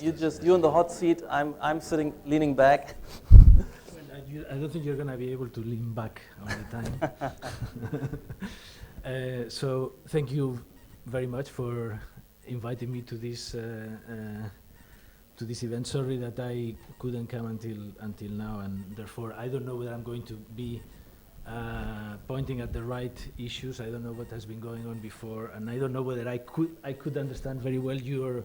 you in the hot seat. I'm sitting, leaning back. I don't think you're going to be able to lean back all the time. So thank you very much for inviting me to this event. Sorry that I couldn't come until now, and therefore I don't know whether I'm going to be pointing at the right issues. I don't know what has been going on before, and I don't know whether I could understand very well your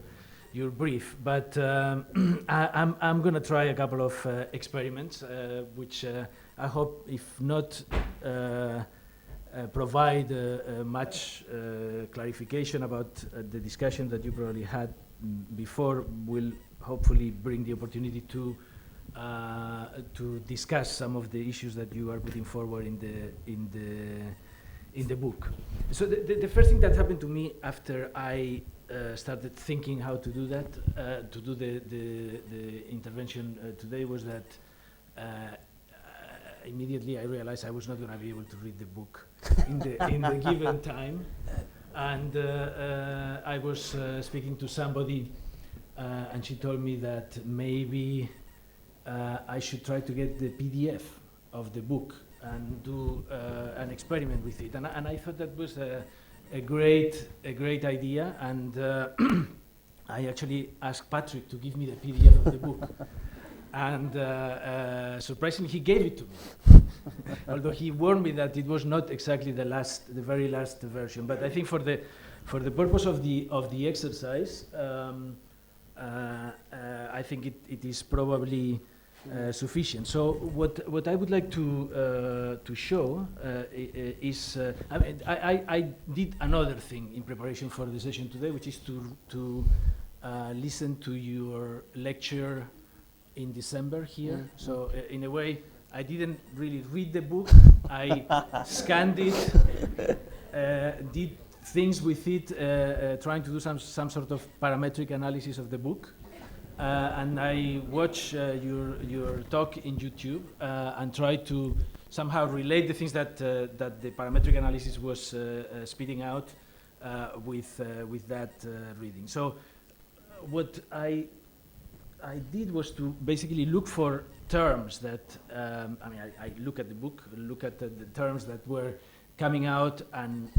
brief. But I'm going to try a couple of experiments, which I hope, if not provide much clarification about the discussion that you probably had before, will hopefully bring the opportunity to discuss some of the issues that you are putting forward in the book. So the first thing that happened to me after I started thinking how to do that, to do the intervention today, was that immediately I realized I was not going to be able to read the book in the given time, and I was speaking to somebody, and she told me that maybe I should try to get the PDF of the book and do an experiment with it, and I thought that was a great idea, and I actually asked Patrik to give me the PDF of the book, and surprisingly he gave it to me, although he warned me that it was not exactly the very last version. But I think for the purpose of the exercise, I think it is probably sufficient. So what I would like to show is I did another thing in preparation for the session today, which is to listen to your lecture in December here. So in a way, I didn't really read the book. I scanned it, did things with it, trying to do some sort of parametric analysis of the book. And I watched your talk in YouTube and tried to somehow relate the things that the parametric analysis was spitting out with that reading. So what I did was to basically look for terms that, I look at the book, look at the terms that were coming out, and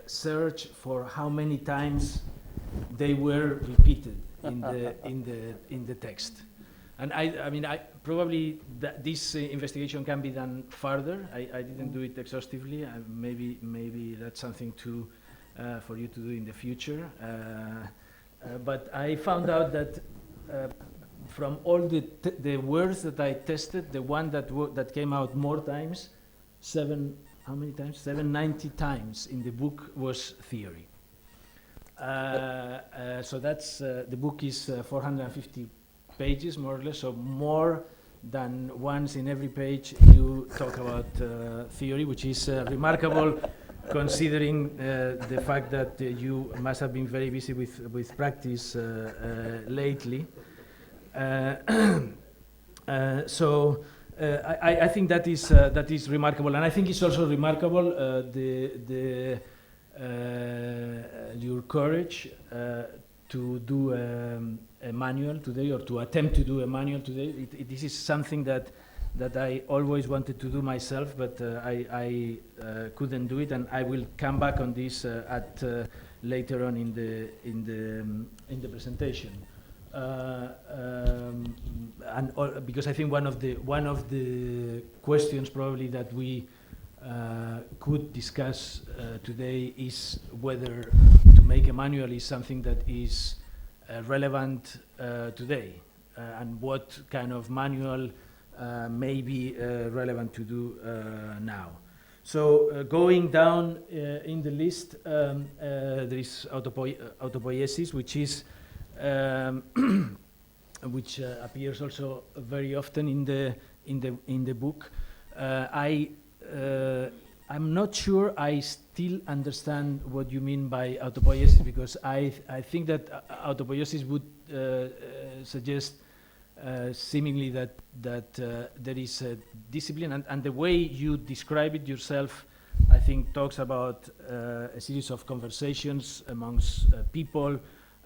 search for how many times they were repeated in the text. And I probably this investigation can be done further. I didn't do it exhaustively. Maybe that's something for you to do in the future. But I found out that from all the words that I tested, the one that came out more times, how many times? 790 times in the book was theory. So that's the book is 450 pages, more or less. So more than once in every page you talk about theory, which is remarkable, considering the fact that you must have been very busy with practice lately. So I think that is remarkable, and I think it's also remarkable your courage to do a manual today, or to attempt to do a manual today. This is something that I always wanted to do myself, but I couldn't do it, and I will come back on this later on in the presentation. Because I think one of the questions probably that we could discuss today is whether to make a manual is something that is relevant today, and what kind of manual may be relevant to do now. So going down in the list, there is autopoiesis, which is which appears also very often in the book. I'm not sure I still understand what you mean by autopoiesis, because I think that autopoiesis would suggest seemingly that there is a discipline, and the way you describe it yourself, I think, talks about a series of conversations amongst people,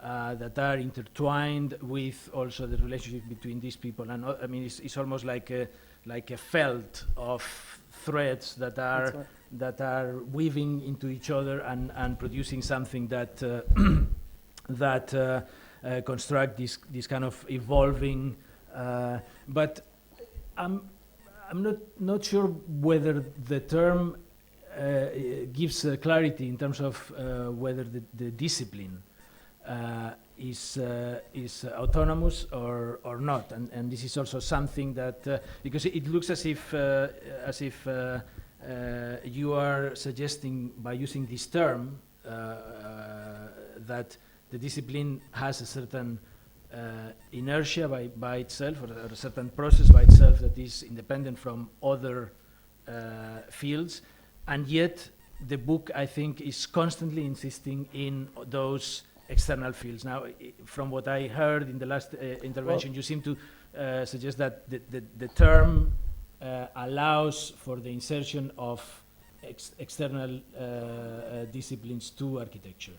that are intertwined with also the relationship between these people. And I mean, it's almost like a felt of threads that are right. that are weaving into each other and producing something that that construct this kind of evolving. But I'm not sure whether the term gives clarity in terms of whether the discipline is autonomous or not, and this is also something that because it looks as if you are suggesting by using this term that the discipline has a certain inertia by itself, or a certain process by itself that is independent from other fields, and yet the book, I think, is constantly insisting in those external fields. Now, from what I heard in the last intervention, you seem to suggest that the term allows for the insertion of external disciplines to architecture.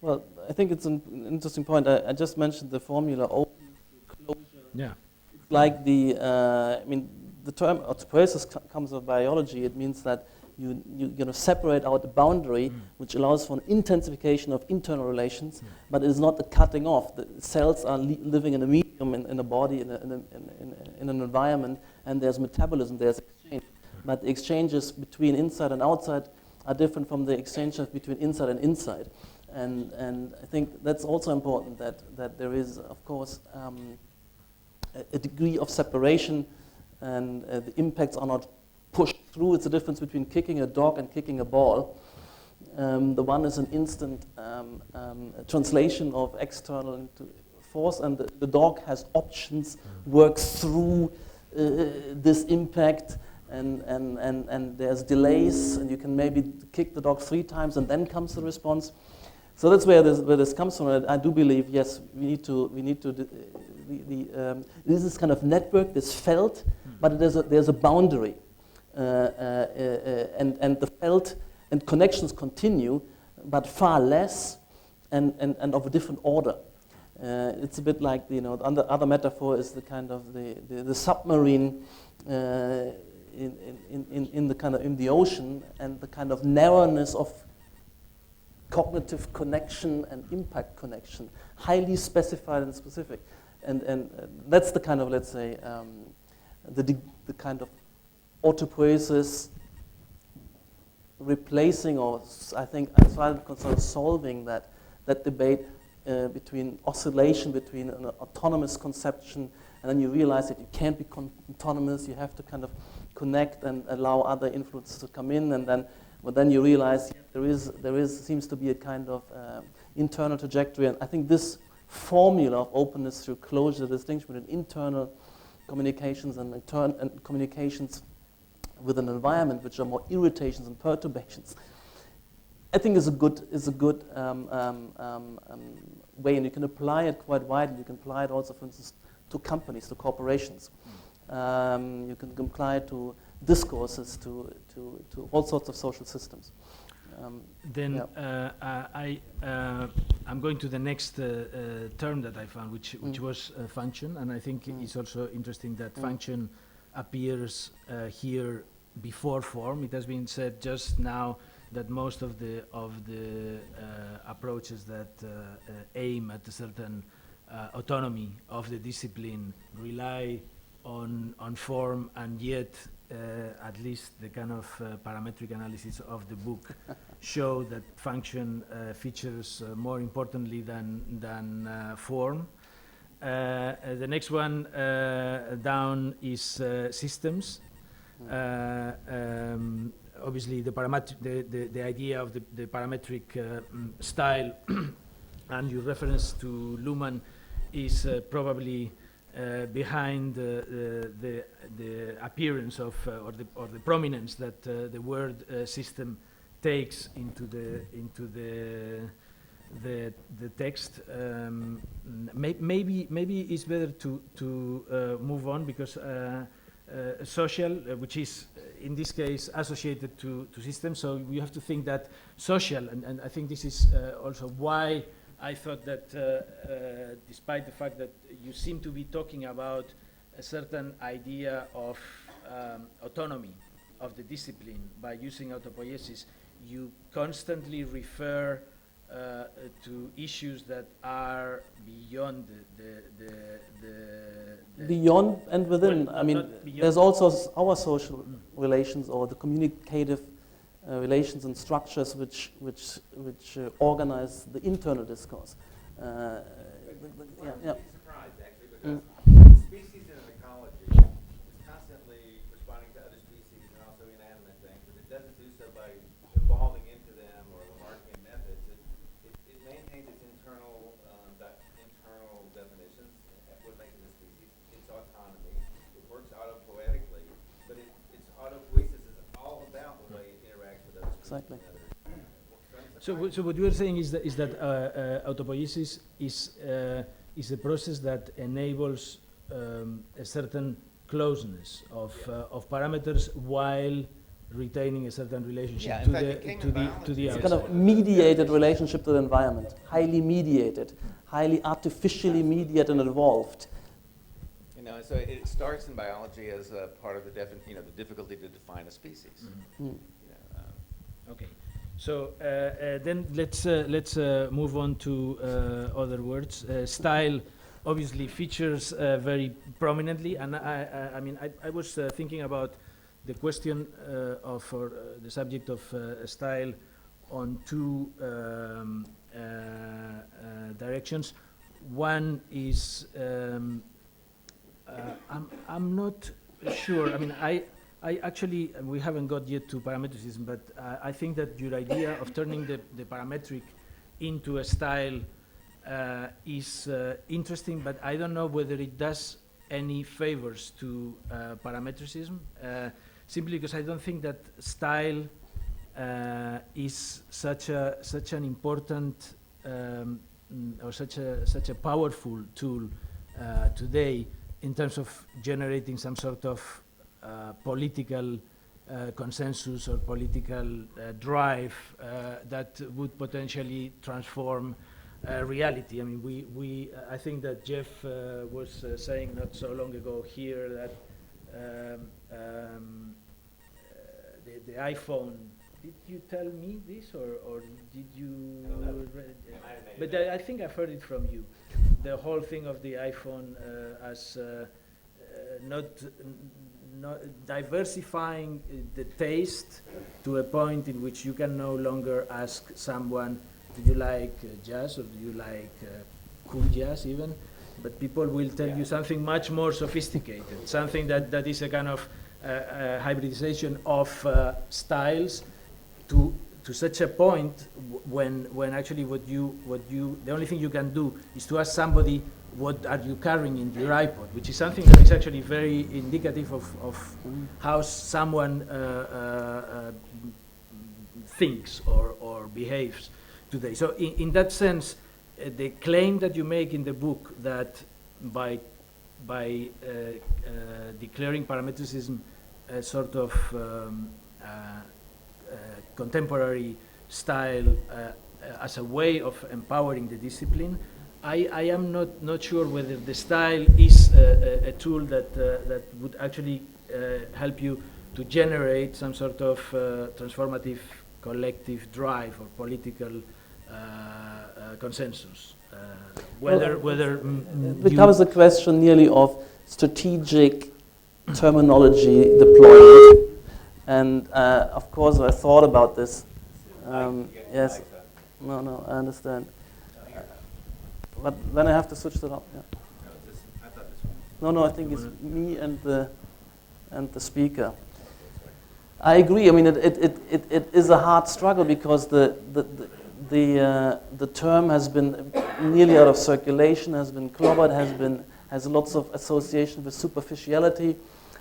Well, I think it's an interesting point. I just mentioned the formula openness to closure. Yeah. It's like I mean, the term autopoiesis comes of biology. It means that you're going to separate out a boundary which allows for an intensification of internal relations, but it is not the cutting off. The cells are living in a medium, in a body, in an environment, and there's metabolism, there's exchange. But the exchanges between inside and outside are different from the exchanges between inside and inside. And I think that's also important, that there is, of course, a degree of separation, and the impacts are not pushed through. It's a difference between kicking a dog and kicking a ball. The one is an instant translation of external into force, and the dog has options, works through this impact, and there's delays, and you can maybe kick the dog 3 times and then comes the response. So that's where this comes from. And I do believe, yes, we need to this is kind of network, this felt, but there's a boundary. And the felt and connections continue, but far less and of a different order. It's a bit like, the other metaphor is the kind of the submarine in the ocean, and the kind of narrowness of cognitive connection and impact connection, highly specified and specific, and that's the kind of, let's say, the kind of autopoiesis replacing, or I think as far as I'm concerned, solving that debate between oscillation between an autonomous conception, and then you realize that you can't be autonomous. You have to kind of connect and allow other influences to come in, and then you realize there seems to be a kind of internal trajectory. And I think this formula of openness through closure, the distinction between internal communications and communications with an environment which are more irritations and perturbations, I think is a good way, and you can apply it quite widely. You can apply it also, for instance, to companies, to corporations. You can apply it to discourses, to all sorts of social systems. I'm going to the next term that I found, which was function, and I think it's also interesting that function appears here before form. It has been said just now that most of the approaches that aim at a certain autonomy of the discipline rely on form, and yet at least the kind of parametric analysis of the book show that function features more importantly than form. The next one down is systems. Obviously, the idea of the parametric style, and your reference to Luhmann is probably behind the appearance of or the prominence that the word system takes into the text. Maybe it's better to move on, because social, which is in this case associated to systems, so we have to think that social, and I think this is also why I thought that despite the fact that you seem to be talking about a certain idea of autonomy of the discipline by using autopoiesis, you constantly refer to issues that are beyond the beyond and within. Well, I mean, there's also our social relations or the communicative relations and structures which organize the internal discourse. Yeah. Yeah. Surprised actually because species in an ecology is constantly responding to other species and also inanimate things, but it doesn't do so by evolving into them or Lamarckian methods. It maintains its internal definitions, what makes it a species, its autonomy. It works autopoietically, but its autopoiesis is all about the way it interacts with other species. Exactly. So what you are saying is that autopoiesis is a process that enables a certain closeness of parameters while retaining a certain relationship Yeah, to in fact, the It's a outside. kind of mediated relationship to the environment, highly mediated, highly artificially mediated and evolved. You know, so it starts in biology as a part of the the difficulty to define a species. Mm. You know, Okay, so then let's move on to other words. Style obviously features very prominently, and I mean I was thinking about the question of the subject of style on two directions. One is I'm not sure. I mean I actually, we haven't got yet to parametricism, but I think that your idea of turning the parametric into a style is interesting, but I don't know whether it does any favors to parametricism, simply because I don't think that style is such an important or such a powerful tool today in terms of generating some sort of political consensus or political drive that would potentially transform reality. I mean, I think that Jeff was saying not so long ago here that the iPhone. Did you tell me this, or did you? But I think I've heard it from you. The whole thing of the iPhone as not diversifying the taste to a point in which you can no longer ask someone, do you like jazz or do you like cool jazz even? But people will tell you something much more sophisticated, something that is a kind of hybridization of styles to such a point when actually the only thing you can do is to ask somebody, what are you carrying in your iPod, which is something that is actually very indicative of how someone thinks or behaves today. So in that sense, the claim that you make in the book that by declaring parametricism a sort of contemporary style as a way of empowering the discipline, I am not sure whether the style is a tool that would actually help you to generate some sort of transformative collective drive or political consensus. It becomes a question nearly of strategic terminology deployment. And of course, I thought about this. Yes. No, I understand. But then I have to switch that up. Yeah. No, I think it's me and the speaker. I agree. I mean, it is a hard struggle because the term has been nearly out of circulation, has been clobbered, has lots of association with superficiality.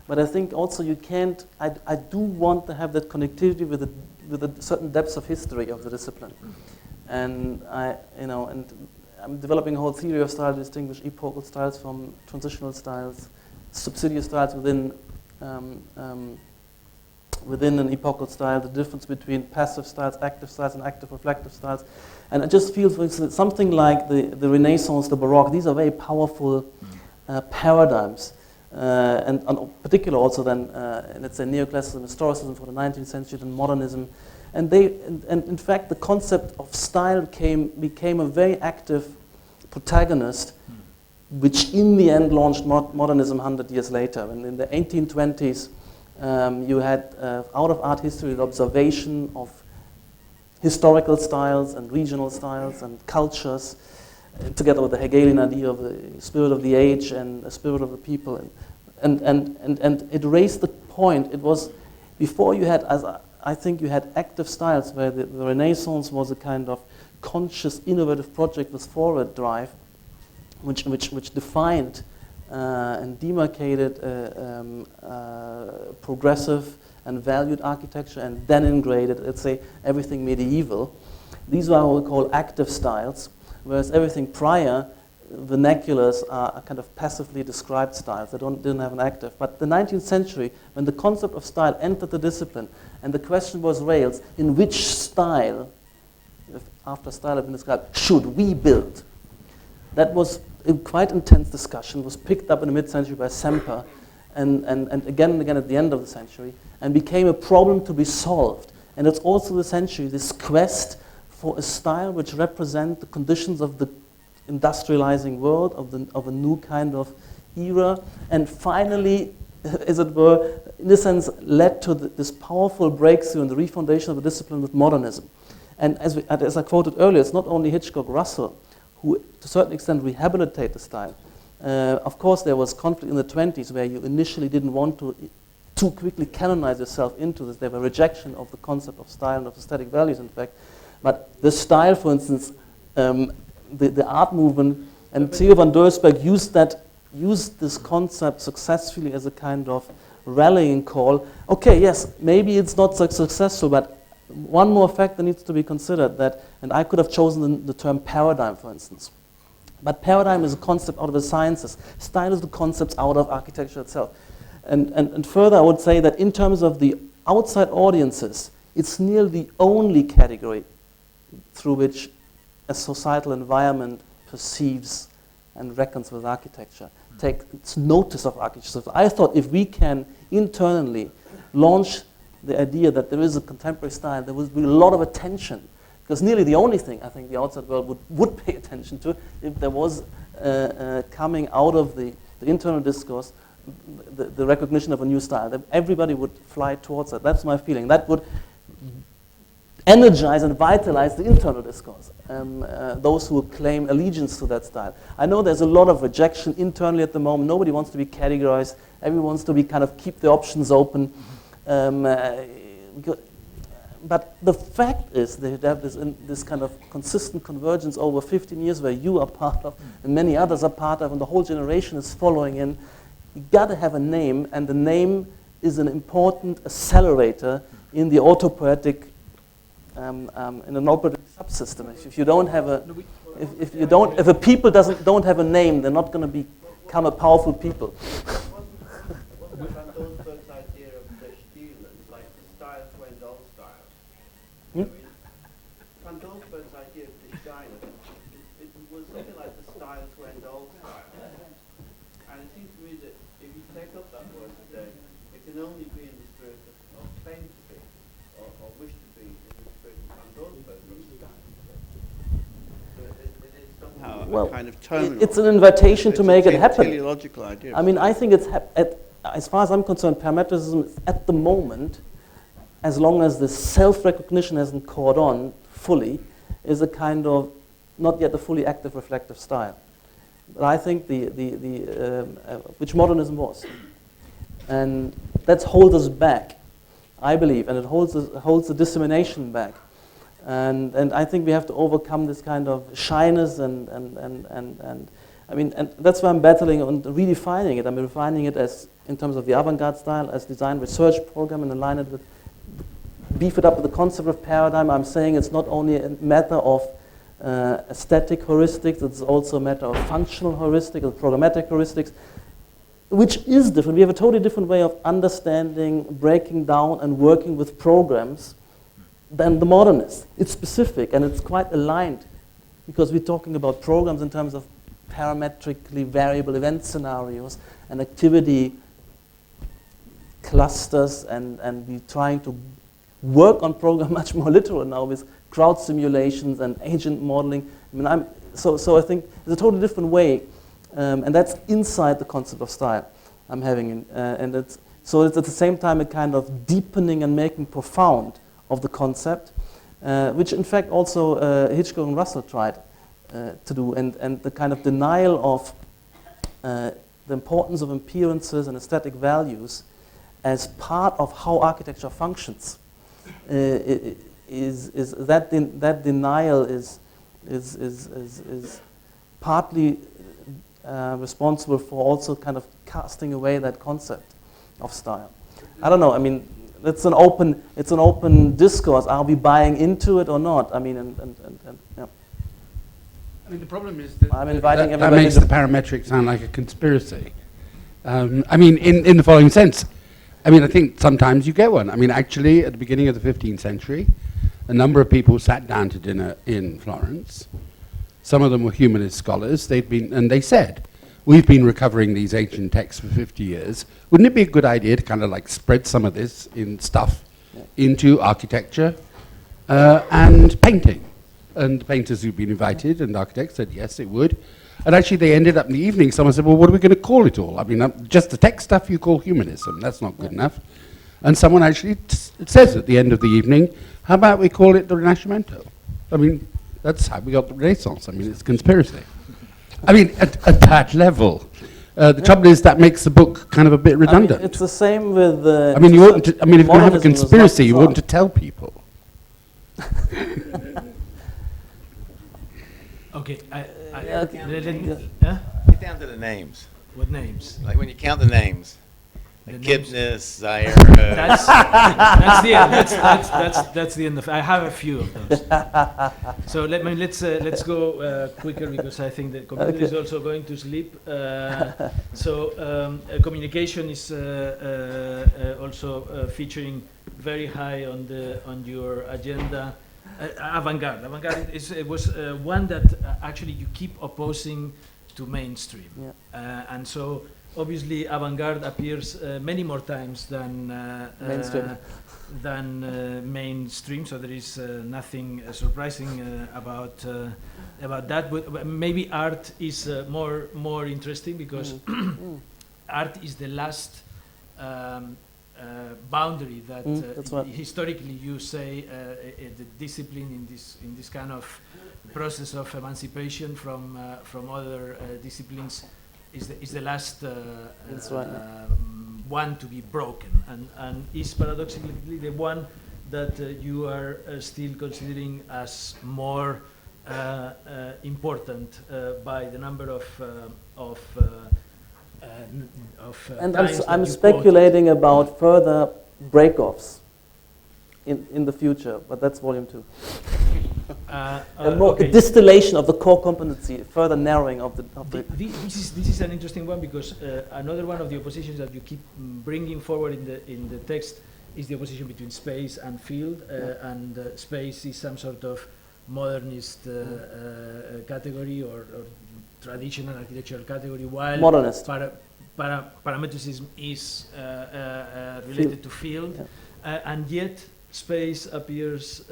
But I think also you can't. I do want to have that connectivity with a certain depths of history of the discipline, and I'm developing a whole theory of style to distinguish epochal styles from transitional styles, subsidiary styles within within an epochal style, the difference between passive styles, and active reflective styles. And I just feel, for instance, something like the Renaissance, the Baroque, these are very powerful paradigms. And particularly also then, let's say, neoclassicism, historicism for the 19th century, and modernism. And in fact, the concept of style became a very active protagonist, which in the end launched modernism 100 years later. And in the 1820s, you had out of art history the observation of historical styles and regional styles and cultures, together with the Hegelian idea of the spirit of the age and the spirit of the people. And it raised the point. It was before you had, as I think you had active styles where the Renaissance was a kind of conscious, innovative project with forward drive, which defined and demarcated progressive and valued architecture, and then denigrated, let's say, everything medieval. These are what we call active styles, whereas everything prior, vernaculars, are kind of passively described styles. They didn't have an active. But the 19th century, when the concept of style entered the discipline, and the question was raised, in which style, after style had been described, should we build? That was a quite intense discussion, was picked up in the mid-century by Semper, and again at the end of the century, and became a problem to be solved. And it's also the century, this quest for a style which represents the conditions of the industrializing world, of a new kind of era, and finally, as it were, in a sense, led to this powerful breakthrough in the refoundation of the discipline with modernism. And as I quoted earlier, it's not only Hitchcock, Russell, who to a certain extent rehabilitate the style. Of course, there was conflict in the 20s where you initially didn't want to too quickly canonize yourself into this. There were rejection of the concept of style and of aesthetic values, in fact. But the style, for instance, the art movement, and Theo van Doorsberg used this concept successfully as a kind of rallying call. Okay, yes, maybe it's not so successful, but one more factor needs to be considered, that, and I could have chosen the term paradigm, for instance. But paradigm is a concept out of the sciences. Style is the concepts out of architecture itself. And further, I would say that in terms of the outside audiences, it's nearly the only category through which a societal environment perceives and reckons with architecture, takes notice of architecture. So I thought if we can internally launch the idea that there is a contemporary style, there would be a lot of attention, because nearly the only thing I think the outside world would pay attention to if there was coming out of the internal discourse the recognition of a new style, that everybody would fly towards it. That's my feeling. That would energize and vitalize the internal discourse, those who claim allegiance to that style. I know there's a lot of rejection internally at the moment. Nobody wants to be categorized. Everyone wants to be kind of keep the options open. But the fact is that you have this kind of consistent convergence over 15 years where you are part of and many others are part of, and the whole generation is following in. You got to have a name, and the name is an important accelerator in the autopoietic, in an autopoietic subsystem. If you don't have a, if a people don't have a name, they're not going to become a powerful people. Van Doorsberg's idea of the Steele, like the styles went old styles. I mean, Van Doorsberg's idea of the Steele, it was something like the styles went old styles. And it seems to me that if you take up that word today, it can only be in the spirit of claim to be, or wish to be, in the spirit of Van Doorsberg's style. So it is somehow a kind of terminal. It's an invitation to make it happen. Teleological idea. I mean, I think it's as far as I'm concerned, parametricism is at the moment, as long as the self-recognition hasn't caught on fully, is a kind of not yet a fully active reflective style. But I think which modernism was, and that holds us back, I believe, and it holds the dissemination back, and I think we have to overcome this kind of shyness and I mean, and that's why I'm battling on redefining it. I'm redefining it as in terms of the avant-garde style, as design research program, and align it with, beef it up with the concept of paradigm. I'm saying it's not only a matter of aesthetic heuristics, it's also a matter of functional heuristics and programmatic heuristics. which is different. We have a totally different way of understanding, breaking down, and working with programs than the modernists. It's specific and it's quite aligned because we're talking about programs in terms of parametrically variable event scenarios and activity clusters, and we're trying to work on program much more literal now with crowd simulations and agent modeling. I mean, so I think it's a totally different way, and that's inside the concept of style I'm having, and it's at the same time a kind of deepening and making profound of the concept, which in fact also Hitchcock and Russell tried to do, and the kind of denial of the importance of appearances and aesthetic values as part of how architecture functions. That denial is partly responsible for also kind of casting away that concept of style. I don't know. I mean, it's an open discourse. Are we buying into it or not? I mean, and yeah. I mean, the problem is that I'm inviting that everybody makes to the parametric sound like a conspiracy. I mean, in the following sense. I mean, I think sometimes you get one. I mean, actually, at the beginning of the 15th century, a number of people sat down to dinner in Florence. Some of them were humanist scholars. And they said, we've been recovering these ancient texts for 50 years. Wouldn't it be a good idea to kind of like spread some of this into architecture and painting? And the painters who'd been invited and architects said, yes, it would. And actually, they ended up in the evening. Someone said, well, what are we going to call it all? I mean, just the tech stuff you call humanism. That's not good enough. And someone actually says at the end of the evening, how about we call it the Rinascimento? I mean, that's how we got the Renaissance. I mean, it's conspiracy. I mean, at that level. The trouble is that makes the book kind of a bit redundant. I mean, it's the same with... I mean, you oughtn't to, I mean, if you have a modernism was not conspiracy, you bizarre. oughtn't to tell people. Okay, Get down to the names. What names? Like when you count the names. Like The names. Kipnis, Zaera. That's the end. That's the end of. I have a few of those. So let's go quicker because I think the computer is also going to sleep. Communication is also featuring very high on your agenda. Avantgarde. Avantgarde was one that actually you keep opposing to mainstream, and so obviously avant-garde appears many more times than mainstream. So there is nothing surprising about that. But maybe art is more interesting because art is the last boundary that historically you say the discipline in this kind of process of emancipation from other disciplines is the last one to be broken, and is paradoxically the one that you are still considering as more important by the number of and I'm speculating about further break-offs in the future, but that's volume 2. A distillation of the core competency, further narrowing of the. This is an interesting one because another one of the oppositions that you keep bringing forward in the text is the opposition between space and field, and space is some sort of modernist category or traditional architectural category, while modernist parametricism is related to field, and yet space appears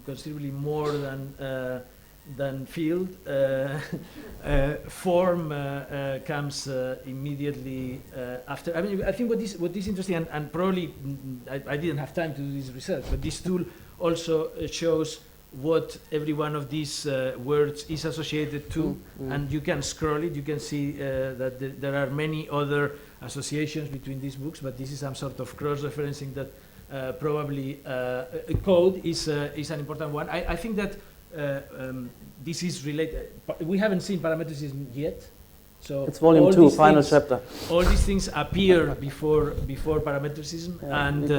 considerably more than field. Form comes immediately after. I mean, I think what is interesting, and probably I didn't have time to do this research, but this tool also shows what every one of these words is associated to, and you can scroll it. You can see that there are many other associations between these books, but this is some sort of cross-referencing that probably code is an important one. I think that this is related. We haven't seen parametricism yet, so it's volume 2, final chapter. All these things appear before parametricism, and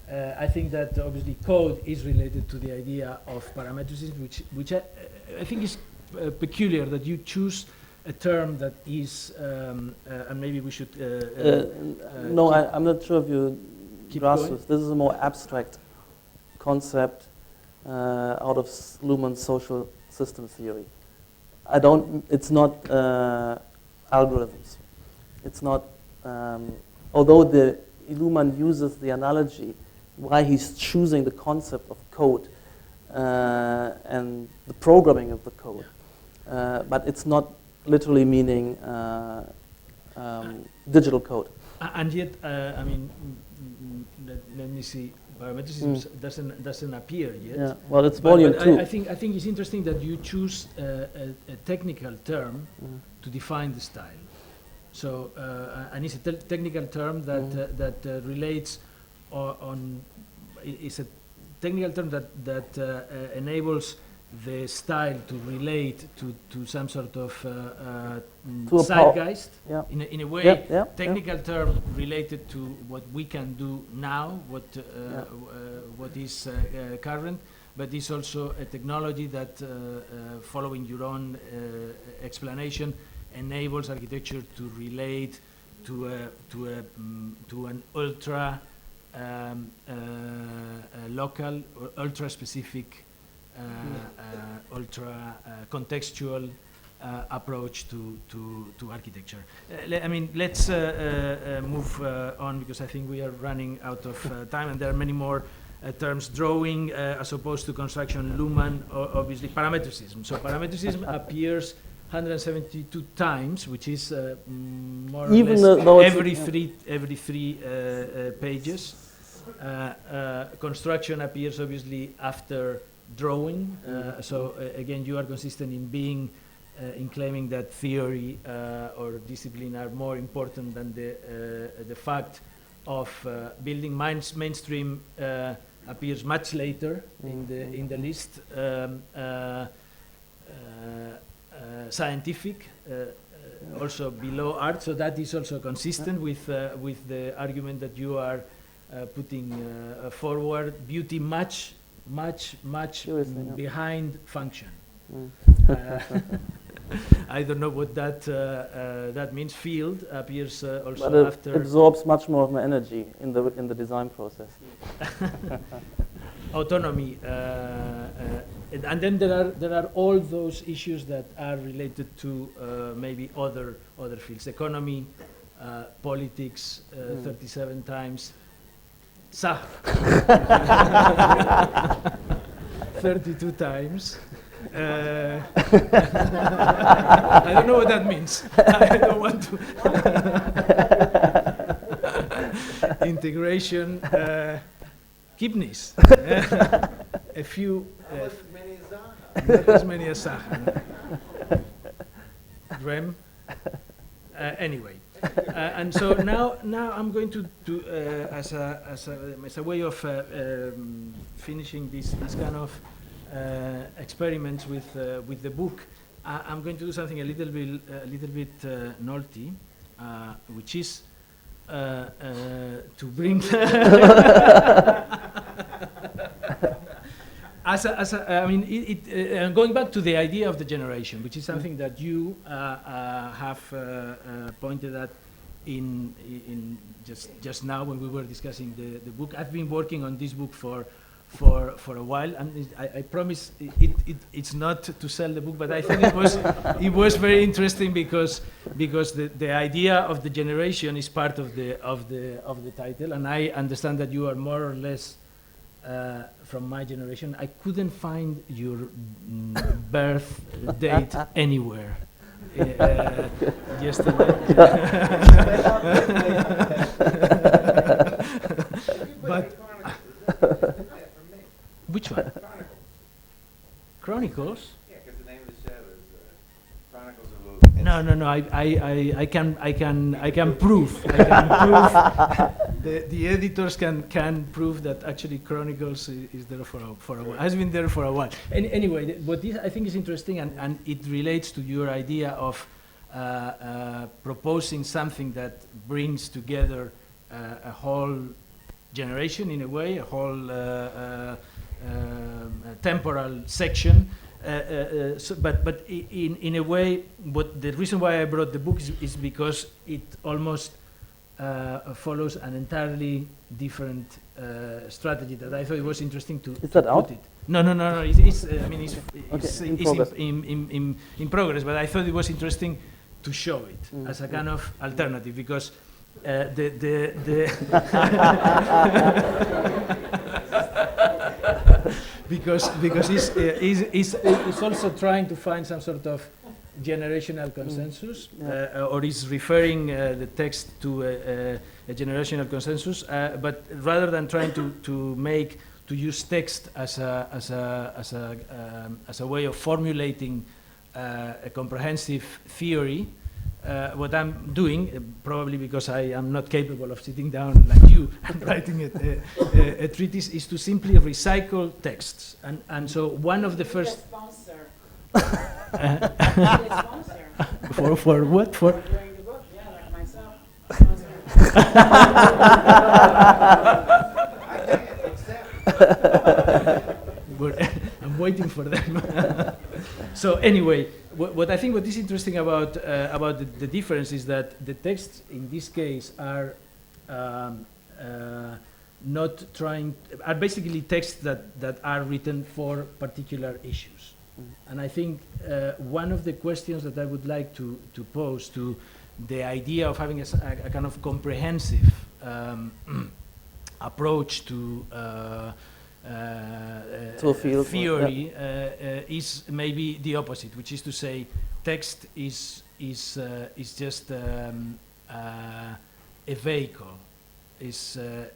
I think that obviously code is related to the idea of parametricism, which I think is peculiar that you choose a term that is, and maybe we should. No, I'm not sure if you keep grasp going. this. This is a more abstract concept out of Luhmann's social system theory. It's not algorithms. It's not, although Luhmann uses the analogy, why he's choosing the concept of code and the programming of the code. But it's not literally meaning digital code. And yet, I mean, let me see. Parametricism doesn't appear yet. Yeah. Well, it's volume but 2. I think it's interesting that you choose a technical term to define the style. So, and it's a technical term that relates on. It's a technical term that enables the style to relate to some sort of zeitgeist. Yeah. In a way, Yeah. technical term related to what we can do now, what is current, but it's also a technology that, following your own explanation, enables architecture to relate to an ultra local, or ultra specific, ultra contextual approach to architecture. I mean, let's move on, because I think we are running out of time, and there are many more terms. Drawing as opposed to construction, Luhmann, obviously parametricism. So parametricism appears 172 times, which is more or Even less though every three pages. Construction appears obviously after drawing. So again, you are consistent in being in claiming that theory or discipline are more important than the fact of building. Mainstream appears much later in the list. Scientific, also below art. So that is also consistent with the argument that you are putting forward. Beauty much behind function. I don't know what that means. Field appears also But after. it absorbs much more of my energy in the design process. Autonomy, and then there are all those issues that are related to maybe other fields. Economy, politics, 37 times. Zaha, 32 times. I don't know what that means. I don't want to. Integration, Kipnis. A few. Not as many as Zaha. Not as many as Zaha. Rem. Anyway. And so now I'm going to as a way of finishing this kind of experiments with the book. I'm going to do something a little bit naughty, which is to bring I mean, going back to the idea of the generation, which is something that you have pointed at in just now when we were discussing the book. I've been working on this book for a while, and I promise it's not to sell the book, but I think it was very interesting because the idea of the generation is part of the title, and I understand that you are more or less from my generation. I couldn't find your birth date anywhere. Yesterday. But which one? Chronicles? Yeah, because the name of the show is Chronicles of Owen. No. I can prove. The editors can prove that actually Chronicles is there for a while. Has been there for a while. Anyway, what this I think is interesting, and it relates to your idea of proposing something that brings together a whole generation in a way, a whole temporal section. But in a way, what the reason why I brought the book is because it almost follows an entirely different strategy that I thought it was interesting to. Is that put out? it. No. It's I mean, it's Okay, in progress. in progress. But I thought it was interesting to show it as a kind of alternative because because it's also trying to find some sort of generational consensus, or is referring the text to a generational consensus, but rather than trying to use text as a way of formulating a comprehensive theory. What I'm doing, probably because I am not capable of sitting down like you and writing a treatise, is to simply recycle texts. And so one of the first... Sponsor. For what? For During the book, yeah, like myself. I'm waiting for them. So anyway, what I think what is interesting about the difference is that the texts in this case are are basically texts that are written for particular issues. And I think one of the questions that I would like to pose to the idea of having a kind of comprehensive approach to a field, theory is maybe the opposite, which is to say text is just a vehicle, is a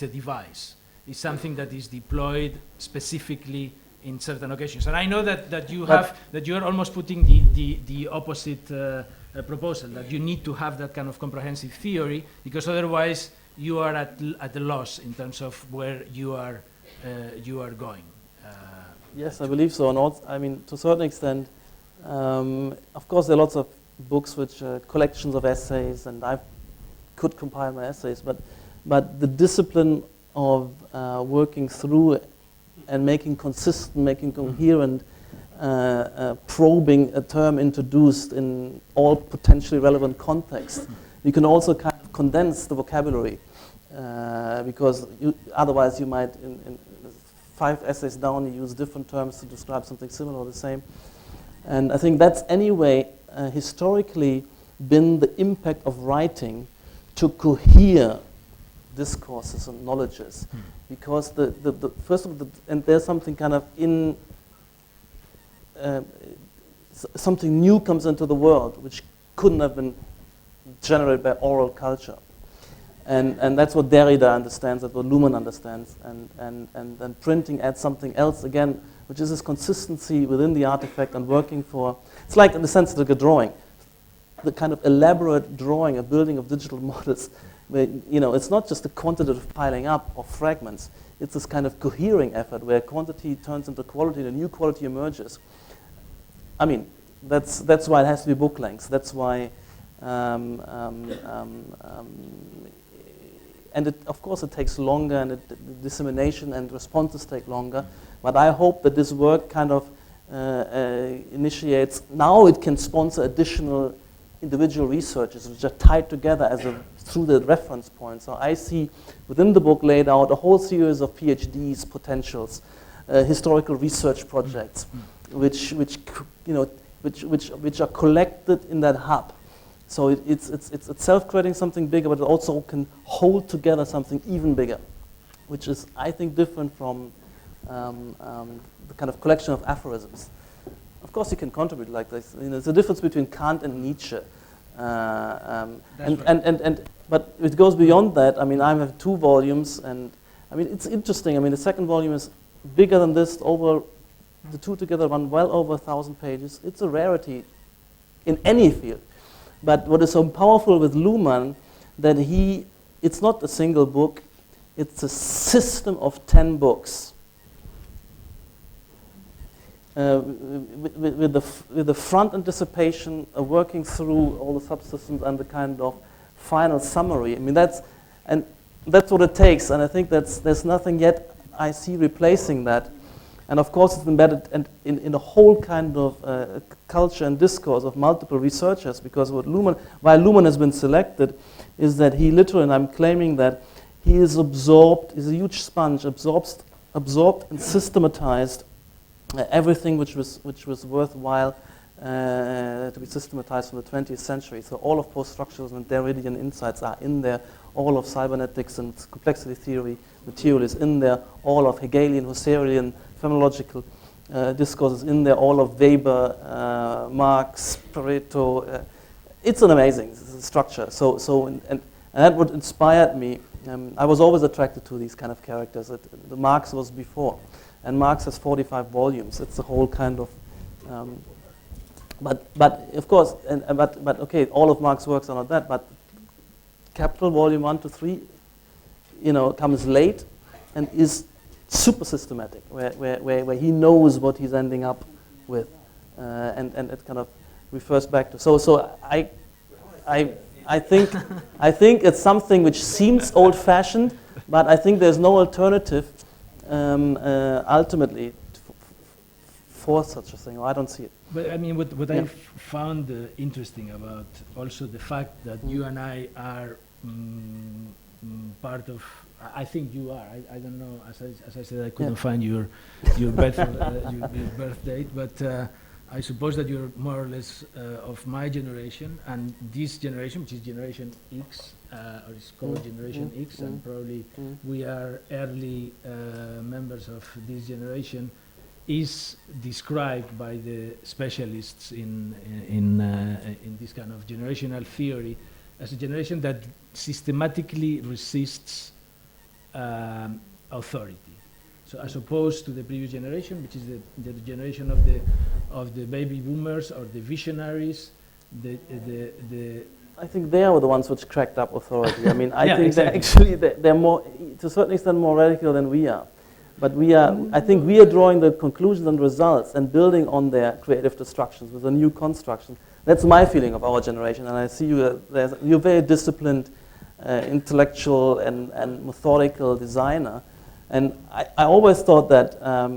device, is something that is deployed specifically in certain occasions. And I know that you are almost putting the opposite proposal, that you need to have that kind of comprehensive theory, because otherwise you are at a loss in terms of where you are going. Yes, I believe so. And also, I mean, to a certain extent, of course, there are lots of books which are collections of essays, and I could compile my essays, but the discipline of working through and making consistent, making coherent, probing a term introduced in all potentially relevant contexts, you can also kind of condense the vocabulary, because otherwise you might, in 5 essays down, you use different terms to describe something similar or the same. And I think that's anyway historically been the impact of writing to cohere discourses and knowledges, because the first of and there's something kind of something new comes into the world which couldn't have been generated by oral culture, and that's what Derrida understands, that's what Luhmann understands, and then printing adds something else again, which is this consistency within the artifact and working for. It's like in the sense of the drawing, the kind of elaborate drawing, a building of digital models, where it's not just a quantitative piling up of fragments. It's this kind of cohering effort where quantity turns into quality and a new quality emerges. I mean, that's why it has to be book length. That's why, and of course it takes longer, and the dissemination and responses take longer. But I hope that this work kind of initiates. Now it can sponsor additional individual researches which are tied together through the reference point. So I see within the book laid out a whole series of PhDs, potentials, historical research projects, which are collected in that hub. So it's itself creating something bigger, but it also can hold together something even bigger, which is, I think, different from the kind of collection of aphorisms. Of course, you can contribute like this. There's a difference between Kant and Nietzsche, but it goes beyond that. I mean, I have 2 volumes, and I mean, it's interesting. I mean, the second volume is bigger than this. Over the 2 together run well over 1,000 pages. It's a rarity in any field. But what is so powerful with Luhmann, that it's not a single book, it's a system of 10 books. With the front anticipation, working through all the subsystems and the kind of final summary. I mean, that's what it takes, and I think there's nothing yet I see replacing that. And of course, it's embedded in a whole kind of culture and discourse of multiple researchers, because why Luhmann has been selected is that he literally, and I'm claiming that he is absorbed, is a huge sponge, absorbed and systematized everything which was worthwhile to be systematized from the 20th century. So all of post-structuralism and Derridian insights are in there. All of cybernetics and complexity theory material is in there. All of Hegelian, Husserlian, phenomenological discourses in there. All of Weber, Marx, Pareto. It's an amazing structure. And that what inspired me. I was always attracted to these kind of characters. The Marx was before, and Marx has 45 volumes. It's a whole kind of. But of course, but okay, all of Marx's works are not that. But Capital Volume 1 to 3, comes late, and is super systematic, where he knows what he's ending up with, and it kind of refers back to. So I think it's something which seems old-fashioned, but I think there's no alternative ultimately for such a thing. Or I don't see it. But I mean, what I found interesting about also the fact that you and I are part of. I think you are. I don't know. As I said, I couldn't find your birth date, but. I suppose that you're more or less of my generation, and this generation, which is Generation X, or is called Generation X, and probably we are early members of this generation, is described by the specialists in this kind of generational theory as a generation that systematically resists authority. So as opposed to the previous generation, which is the generation of the baby boomers or the visionaries, I think they are the ones which cracked up authority. I mean, I think exactly. they're more, to a certain extent, more radical than we are. But I think we are drawing the conclusions and results and building on their creative destructions with a new construction. That's my feeling of our generation, and I see you're a very disciplined, intellectual and methodical designer. And I always thought that, I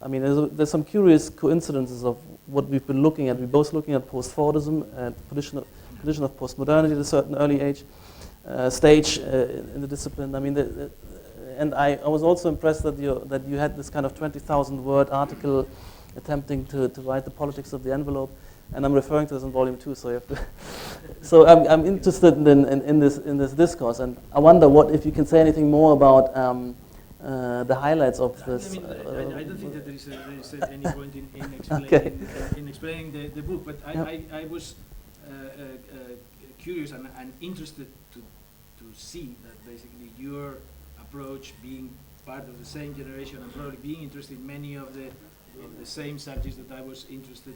mean, there's some curious coincidences of what we've been looking at. We're both looking at post-Fordism, tradition of postmodernity at a certain early stage in the discipline. I mean, and I was also impressed that you had this kind of 20,000 word article attempting to write the politics of the envelope. And I'm referring to this in volume 2, so you have to. So I'm interested in this discourse, and I wonder if you can say anything more about the highlights of this. I mean, I don't think that there is any point in explaining the book, but I was curious and interested to see that basically your approach, being part of the same generation and probably being interested in many of the same subjects that I was interested,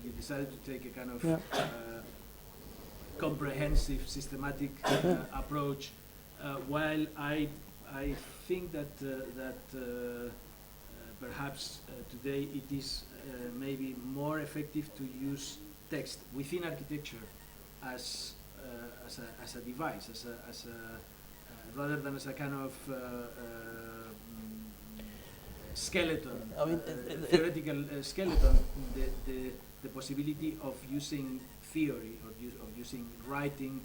you decided to take a kind of comprehensive, systematic approach. While I think that perhaps today it is maybe more effective to use text within architecture as a device, rather than as a kind of skeleton, I mean, theoretical skeleton, the possibility of using theory or of using writing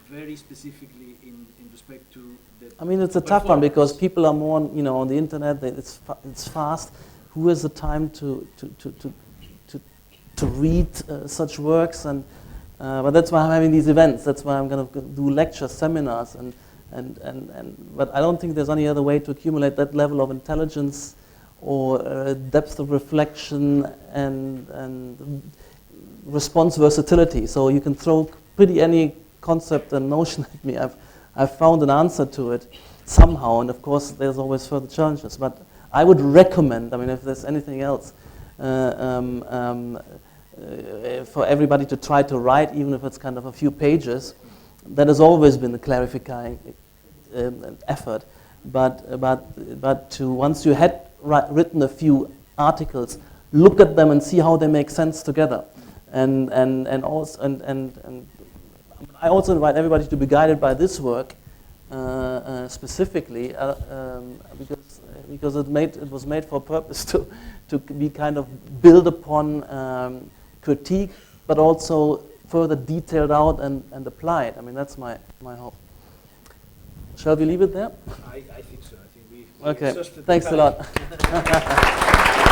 very specifically in respect to the. I mean, it's a tough one because people are more, on the internet. It's fast. Who has the time to read such works? And but that's why I'm having these events. That's why I'm going to do lectures, seminars, but I don't think there's any other way to accumulate that level of intelligence or depth of reflection and response versatility. So you can throw pretty any concept and notion at me. I've found an answer to it somehow, and of course there's always further challenges. But I would recommend, I mean, if there's anything else, for everybody to try to write, even if it's kind of a few pages. That has always been a clarifying effort, but to once you had written a few articles, look at them and see how they make sense together, and I also invite everybody to be guided by this work, specifically, because it was made for a purpose to be kind of build upon critique, but also further detailed out and applied. I mean, that's my hope. Shall we leave it there? I think so. I think we Okay. exhausted the Thanks a time. lot.